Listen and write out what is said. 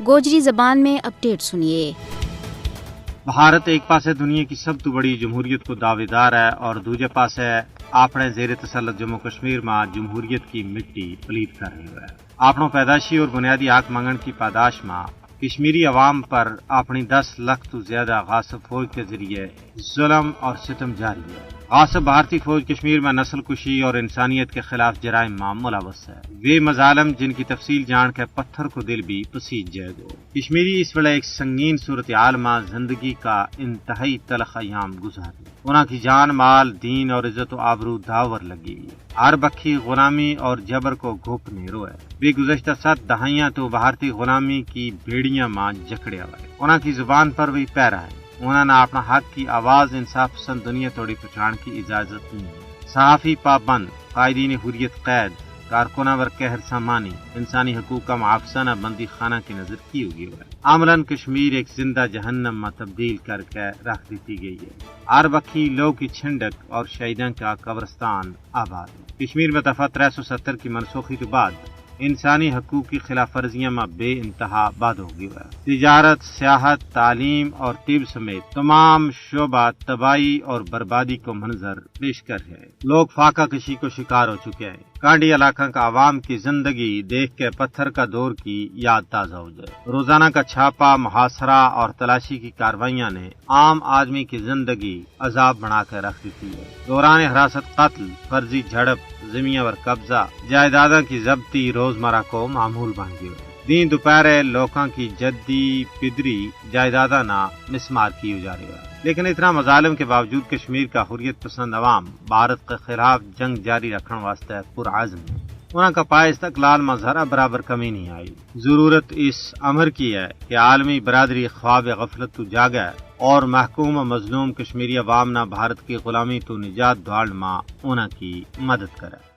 گوجری زبان میں اپڈیٹ سنیے۔ بھارت ایک پاسے دنیا کی سب تو بڑی جمہوریت کو دعویدار ہے اور دوجے پاسے اپنے زیر تسلط جموں کشمیر میں جمہوریت کی مٹی پلید کر رہی ہے۔ اپنوں پیدائشی اور بنیادی حق منگن کی پاداش میں کشمیری عوام پر اپنی 10 لاکھ تو زیادہ غاصب فوج کے ذریعے ظلم اور ستم جاری ہے۔ غاصب بھارتی فوج کشمیر میں نسل کشی اور انسانیت کے خلاف جرائم میں ملوث ہے۔ وہ مظالم جن کی تفصیل جان کے پتھر کو دل بھی پسیج جائے گا۔ کشمیری اس ویلے ایک سنگین صورتحال میں زندگی کا انتہائی تلخ ایام گزار رہے۔ انہاں کی جان مال دین اور عزت و آبرو داور لگی ہوئی ہے۔ ہر بکھی غلامی اور جبر کو گھوپ نیرو ہے۔ بھی گزشتہ 7 دہائیاں تو بھارتی غلامی کی بیڑیاں ماں جکڑیا ہوئے۔ انہاں کی زبان پر بھی پیرا ہے۔ انہوں نے اپنا حق کی آواز انصاف پسند دنیا توڑی پہنچان کی اجازت نہیں ہے۔ صحافی پابند، قائدین حریت قید، کارکنہ ور قہر سامانی، انسانی حقوق کا محافظانہ بندی خانہ کی نظر کی ہوگی ہے۔ عملاً کشمیر ایک زندہ جہنم میں تبدیل کر کے رکھ دیتی گئی ہے۔ ہر بکھی لو کی چھنڈک اور شہیدوں کا قبرستان آباد ہے۔ کشمیر میں دفعہ 370 کی منسوخی کے بعد انسانی حقوق کی خلاف ورزیاں میں بے انتہا باد ہو گئی ہے۔ تجارت، سیاحت، تعلیم اور طب سمیت تمام شعبہ تباہی اور بربادی کو منظر پیش کر رہے ہیں۔ لوگ فاقہ کشی کو شکار ہو چکے ہیں۔ کانڈی علاقہ کا عوام کی زندگی دیکھ کے پتھر کا دور کی یاد تازہ ہو جائے۔ روزانہ کا چھاپا، محاصرہ اور تلاشی کی کاروائیاں نے عام آدمی کی زندگی عذاب بنا کے رکھ دیتی ہے۔ دوران حراست قتل، فرضی جھڑپ، زمین پر قبضہ، جائیدادوں کی ضبطی روزمرہ کو معمول بن گئی ہے۔ دین دوپہرے لوکاں کی جدی پدری جائیدادہ نہ مسمار کی جا رہی ہے۔ لیکن اتنا مظالم کے باوجود کشمیر کا حریت پسند عوام بھارت کے خلاف جنگ جاری رکھنے واسطے پرعزم ہے۔ انہاں کا پائے استقلال میں ذرا برابر کمی نہیں آئی۔ ضرورت اس امر کی ہے کہ عالمی برادری خواب غفلت تو جاگے اور محکوم و مظلوم کشمیری عوام نہ بھارت کی غلامی تو نجات دھاڑ ماں انہاں کی مدد کرے۔